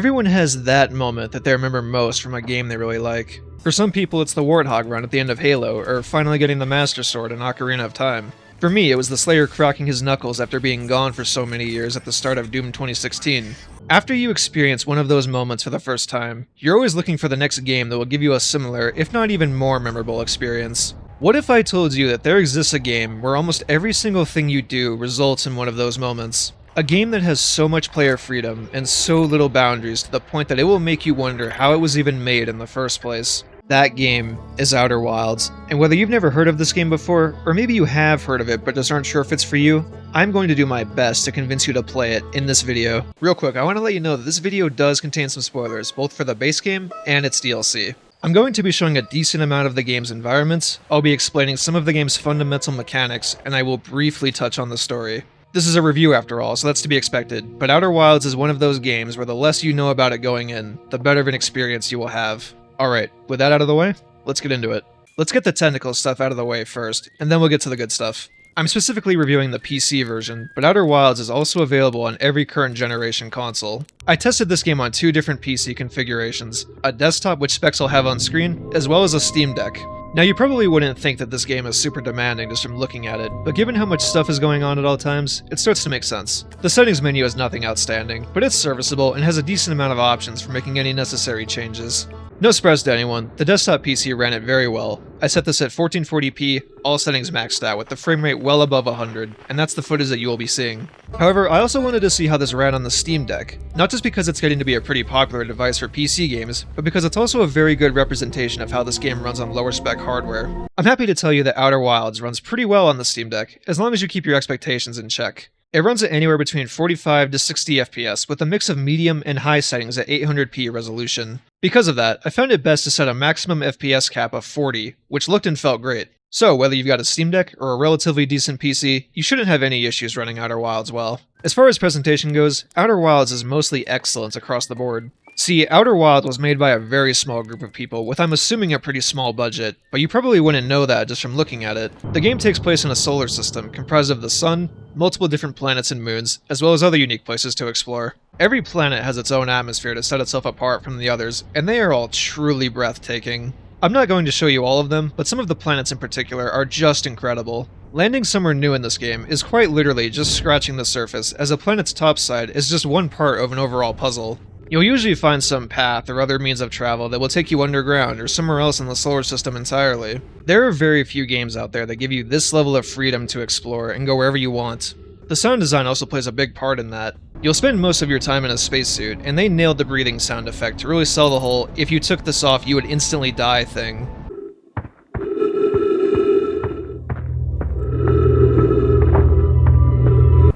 Everyone has that moment that they remember most from a game they really like. For some people, it's the Warthog run at the end of Halo, or finally getting the Master Sword in Ocarina of Time. For me, it was the Slayer cracking his knuckles after being gone for so many years at the start of Doom 2016. After you experience one of those moments for the first time, you're always looking for the next game that will give you a similar, if not even more memorable experience. What if I told you that there exists a game where almost every single thing you do results in one of those moments? A game that has so much player freedom and so little boundaries to the point that it will make you wonder how it was even made in the first place. That game is Outer Wilds, and whether you've never heard of this game before, or maybe you have heard of it but just aren't sure if it's for you, I'm going to do my best to convince you to play it in this video. Real quick, I want to let you know that this video does contain some spoilers, both for the base game and its DLC. I'm going to be showing a decent amount of the game's environments, I'll be explaining some of the game's fundamental mechanics, and I will briefly touch on the story. This is a review after all, so that's to be expected, but Outer Wilds is one of those games where the less you know about it going in, the better of an experience you will have. Alright, with that out of the way, let's get into it. Let's get the technical stuff out of the way first, and then we'll get to the good stuff. I'm specifically reviewing the PC version, but Outer Wilds is also available on every current generation console. I tested this game on 2 different PC configurations, a desktop which specs I'll have on screen, as well as a Steam Deck. Now you probably wouldn't think that this game is super demanding just from looking at it, but given how much stuff is going on at all times, it starts to make sense. The settings menu is nothing outstanding, but it's serviceable and has a decent amount of options for making any necessary changes. No surprise to anyone, the desktop PC ran it very well. I set this at 1440p, all settings maxed out, with the frame rate well above 100, and that's the footage that you will be seeing. However, I also wanted to see how this ran on the Steam Deck, not just because it's getting to be a pretty popular device for PC games, but because it's also a very good representation of how this game runs on lower spec hardware. I'm happy to tell you that Outer Wilds runs pretty well on the Steam Deck, as long as you keep your expectations in check. It runs at anywhere between 45 to 60 FPS, with a mix of medium and high settings at 800p resolution. Because of that, I found it best to set a maximum FPS cap of 40, which looked and felt great. So whether you've got a Steam Deck or a relatively decent PC, you shouldn't have any issues running Outer Wilds well. As far as presentation goes, Outer Wilds is mostly excellent across the board. See, Outer Wilds was made by a very small group of people with, I'm assuming, a pretty small budget, but you probably wouldn't know that just from looking at it. The game takes place in a solar system comprised of the sun, multiple different planets and moons, as well as other unique places to explore. Every planet has its own atmosphere to set itself apart from the others, and they are all truly breathtaking. I'm not going to show you all of them, but some of the planets in particular are just incredible. Landing somewhere new in this game is quite literally just scratching the surface, as a planet's topside is just one part of an overall puzzle. You'll usually find some path or other means of travel that will take you underground or somewhere else in the solar system entirely. There are very few games out there that give you this level of freedom to explore and go wherever you want. The sound design also plays a big part in that. You'll spend most of your time in a spacesuit, and they nailed the breathing sound effect to really sell the whole "if you took this off you would instantly die" thing.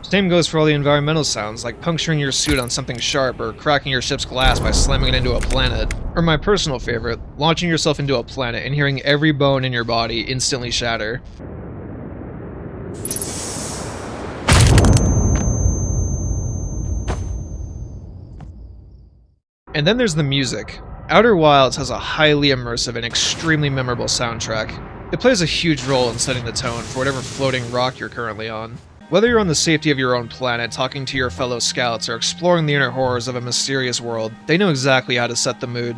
Same goes for all the environmental sounds, like puncturing your suit on something sharp or cracking your ship's glass by slamming it into a planet. Or my personal favorite, launching yourself into a planet and hearing every bone in your body instantly shatter. And then there's the music. Outer Wilds has a highly immersive and extremely memorable soundtrack. It plays a huge role in setting the tone for whatever floating rock you're currently on. Whether you're on the safety of your own planet, talking to your fellow scouts, or exploring the inner horrors of a mysterious world, they know exactly how to set the mood.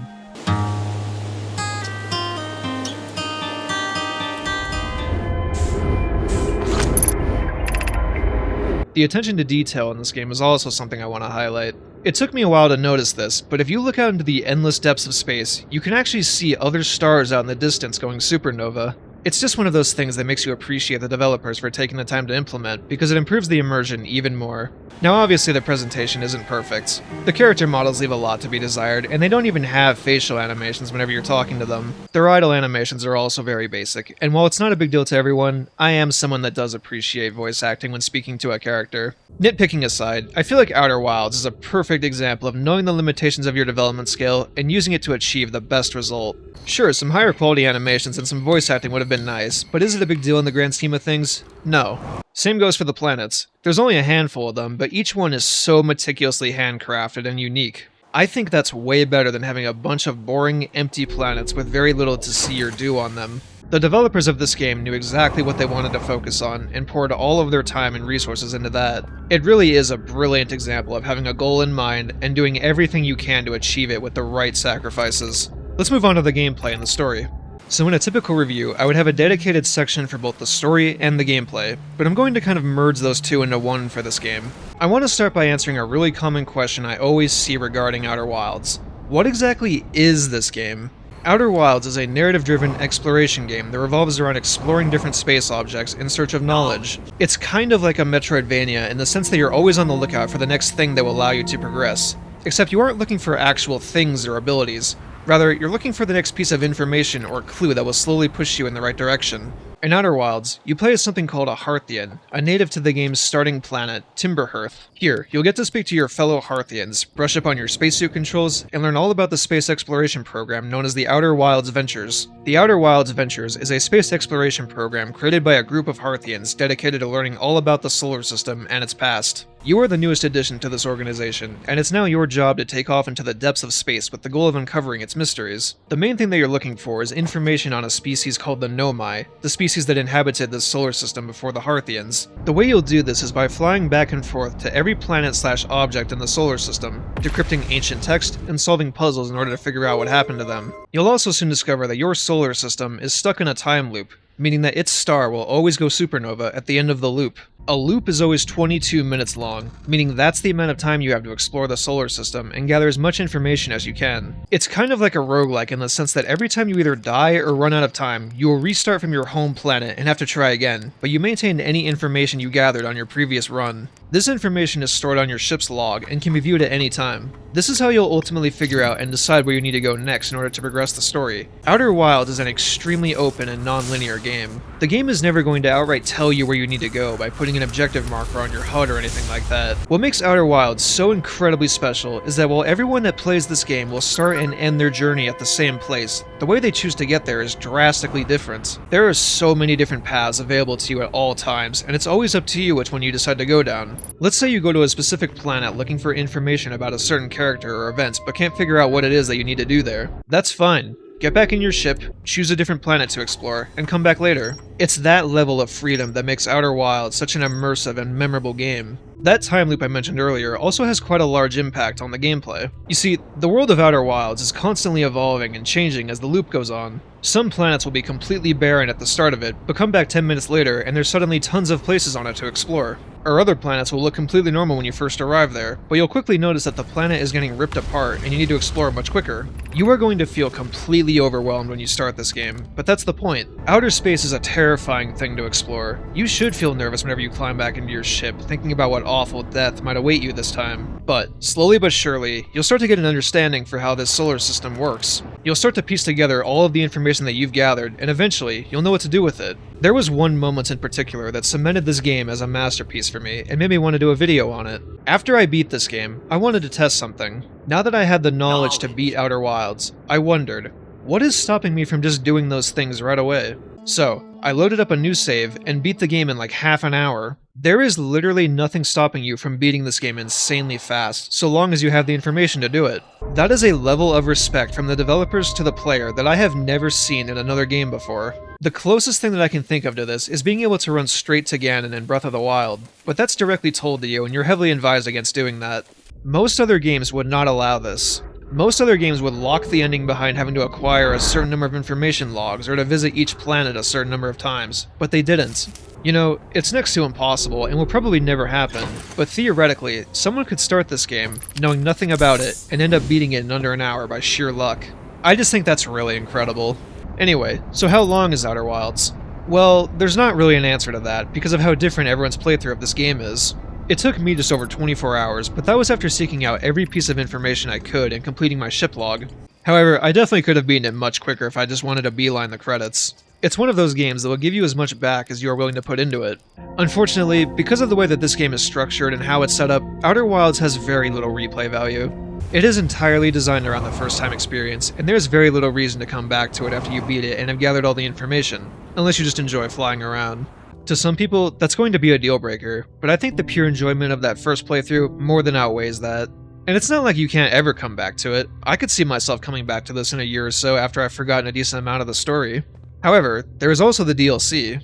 The attention to detail in this game is also something I want to highlight. It took me a while to notice this, but if you look out into the endless depths of space, you can actually see other stars out in the distance going supernova. It's just one of those things that makes you appreciate the developers for taking the time to implement, because it improves the immersion even more. Now obviously the presentation isn't perfect. The character models leave a lot to be desired, and they don't even have facial animations whenever you're talking to them. Their idle animations are also very basic, and while it's not a big deal to everyone, I am someone that does appreciate voice acting when speaking to a character. Nitpicking aside, I feel like Outer Wilds is a perfect example of knowing the limitations of your development scale and using it to achieve the best result. Sure, some higher quality animations and some voice acting would have been nice, but is it a big deal in the grand scheme of things? No. Same goes for the planets. There's only a handful of them, but each one is so meticulously handcrafted and unique. I think that's way better than having a bunch of boring, empty planets with very little to see or do on them. The developers of this game knew exactly what they wanted to focus on and poured all of their time and resources into that. It really is a brilliant example of having a goal in mind and doing everything you can to achieve it with the right sacrifices. Let's move on to the gameplay and the story. So in a typical review, I would have a dedicated section for both the story and the gameplay, but I'm going to kind of merge those two into one for this game. I want to start by answering a really common question I always see regarding Outer Wilds. What exactly is this game? Outer Wilds is a narrative-driven exploration game that revolves around exploring different space objects in search of knowledge. It's kind of like a Metroidvania in the sense that you're always on the lookout for the next thing that will allow you to progress, except you aren't looking for actual things or abilities. Rather, you're looking for the next piece of information or clue that will slowly push you in the right direction. In Outer Wilds, you play as something called a Hearthian, a native to the game's starting planet, Timberhearth. Here, you'll get to speak to your fellow Hearthians, brush up on your spacesuit controls, and learn all about the space exploration program known as the Outer Wilds Ventures. The Outer Wilds Ventures is a space exploration program created by a group of Hearthians dedicated to learning all about the solar system and its past. You are the newest addition to this organization, and it's now your job to take off into the depths of space with the goal of uncovering its mysteries. The main thing that you're looking for is information on a species called the Nomai, the species that inhabited this solar system before the Hearthians. The way you'll do this is by flying back and forth to every planet/object in the solar system, decrypting ancient text, and solving puzzles in order to figure out what happened to them. You'll also soon discover that your solar system is stuck in a time loop, meaning that its star will always go supernova at the end of the loop. A loop is always 22 minutes long, meaning that's the amount of time you have to explore the solar system and gather as much information as you can. It's kind of like a roguelike in the sense that every time you either die or run out of time, you will restart from your home planet and have to try again, but you maintain any information you gathered on your previous run. This information is stored on your ship's log and can be viewed at any time. This is how you'll ultimately figure out and decide where you need to go next in order to progress the story. Outer Wilds is an extremely open and non-linear game. The game is never going to outright tell you where you need to go by putting an objective marker on your HUD or anything like that. What makes Outer Wilds so incredibly special is that while everyone that plays this game will start and end their journey at the same place, the way they choose to get there is drastically different. There are so many different paths available to you at all times, and it's always up to you which one you decide to go down. Let's say you go to a specific planet looking for information about a certain character or event, but can't figure out what it is that you need to do there. That's fine. Get back in your ship, choose a different planet to explore, and come back later. It's that level of freedom that makes Outer Wilds such an immersive and memorable game. That time loop I mentioned earlier also has quite a large impact on the gameplay. You see, the world of Outer Wilds is constantly evolving and changing as the loop goes on. Some planets will be completely barren at the start of it, but come back 10 minutes later and there's suddenly tons of places on it to explore. Or other planets will look completely normal when you first arrive there, but you'll quickly notice that the planet is getting ripped apart and you need to explore much quicker. You are going to feel completely overwhelmed when you start this game, but that's the point. Outer space is a terrifying thing to explore. You should feel nervous whenever you climb back into your ship, thinking about what awful death might await you this time. But, slowly but surely, you'll start to get an understanding for how this solar system works. You'll start to piece together all of the information that you've gathered, and eventually, you'll know what to do with it. There was one moment in particular that cemented this game as a masterpiece for me, and made me want to do a video on it. After I beat this game, I wanted to test something. Now that I had the knowledge to beat Outer Wilds, I wondered, what is stopping me from just doing those things right away? So, I loaded up a new save and beat the game in like half an hour. There is literally nothing stopping you from beating this game insanely fast, so long as you have the information to do it. That is a level of respect from the developers to the player that I have never seen in another game before. The closest thing that I can think of to this is being able to run straight to Ganon in Breath of the Wild, but that's directly told to you and you're heavily advised against doing that. Most other games would not allow this. Most other games would lock the ending behind having to acquire a certain number of information logs or to visit each planet a certain number of times, but they didn't. You know, it's next to impossible and will probably never happen, but theoretically, someone could start this game, knowing nothing about it, and end up beating it in under an hour by sheer luck. I just think that's really incredible. Anyway, so how long is Outer Wilds? Well, there's not really an answer to that, because of how different everyone's playthrough of this game is. It took me just over 24 hours, but that was after seeking out every piece of information I could and completing my ship log. However, I definitely could have beaten it much quicker if I just wanted to beeline the credits. It's one of those games that will give you as much back as you are willing to put into it. Unfortunately, because of the way that this game is structured and how it's set up, Outer Wilds has very little replay value. It is entirely designed around the first time experience, and there's very little reason to come back to it after you beat it and have gathered all the information, unless you just enjoy flying around. To some people, that's going to be a deal breaker, but I think the pure enjoyment of that first playthrough more than outweighs that. And it's not like you can't ever come back to it. I could see myself coming back to this in a year or so after I've forgotten a decent amount of the story. However, there is also the DLC.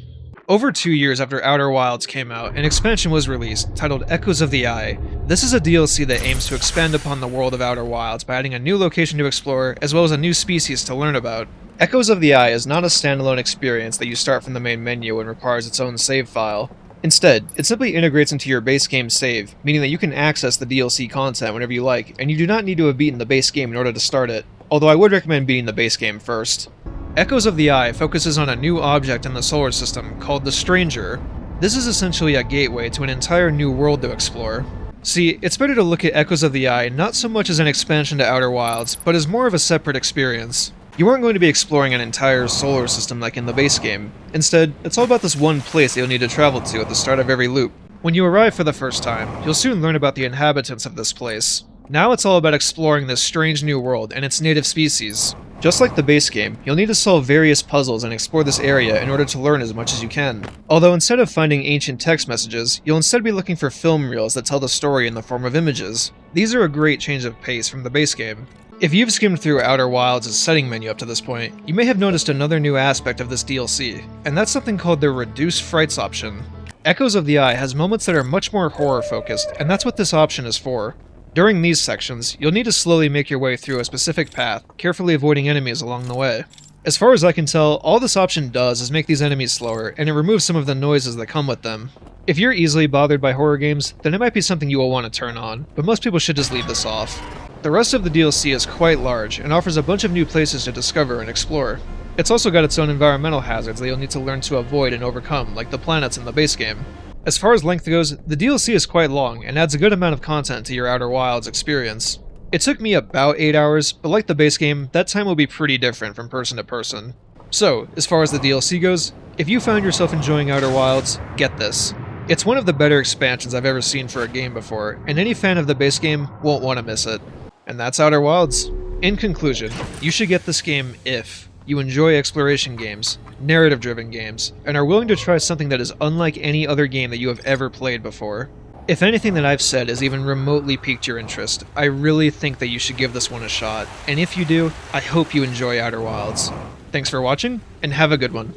Over 2 years after Outer Wilds came out, an expansion was released titled Echoes of the Eye. This is a DLC that aims to expand upon the world of Outer Wilds by adding a new location to explore, as well as a new species to learn about. Echoes of the Eye is not a standalone experience that you start from the main menu and requires its own save file. Instead, it simply integrates into your base game save, meaning that you can access the DLC content whenever you like, and you do not need to have beaten the base game in order to start it, although I would recommend beating the base game first. Echoes of the Eye focuses on a new object in the solar system called the Stranger. This is essentially a gateway to an entire new world to explore. See, it's better to look at Echoes of the Eye not so much as an expansion to Outer Wilds, but as more of a separate experience. You aren't going to be exploring an entire solar system like in the base game. Instead, it's all about this one place that you'll need to travel to at the start of every loop. When you arrive for the first time, you'll soon learn about the inhabitants of this place. Now it's all about exploring this strange new world and its native species. Just like the base game, you'll need to solve various puzzles and explore this area in order to learn as much as you can. Although instead of finding ancient text messages, you'll instead be looking for film reels that tell the story in the form of images. These are a great change of pace from the base game. If you've skimmed through Outer Wilds' setting menu up to this point, you may have noticed another new aspect of this DLC, and that's something called the Reduced Frights option. Echoes of the Eye has moments that are much more horror-focused, and that's what this option is for. During these sections, you'll need to slowly make your way through a specific path, carefully avoiding enemies along the way. As far as I can tell, all this option does is make these enemies slower, and it removes some of the noises that come with them. If you're easily bothered by horror games, then it might be something you will want to turn on, but most people should just leave this off. The rest of the DLC is quite large, and offers a bunch of new places to discover and explore. It's also got its own environmental hazards that you'll need to learn to avoid and overcome, like the planets in the base game. As far as length goes, the DLC is quite long, and adds a good amount of content to your Outer Wilds experience. It took me about 8 hours, but like the base game, that time will be pretty different from person to person. So, as far as the DLC goes, if you found yourself enjoying Outer Wilds, get this. It's one of the better expansions I've ever seen for a game before, and any fan of the base game won't want to miss it. And that's Outer Wilds. In conclusion, you should get this game if you enjoy exploration games, narrative-driven games, and are willing to try something that is unlike any other game that you have ever played before. If anything that I've said has even remotely piqued your interest, I really think that you should give this one a shot, and if you do, I hope you enjoy Outer Wilds. Thanks for watching, and have a good one.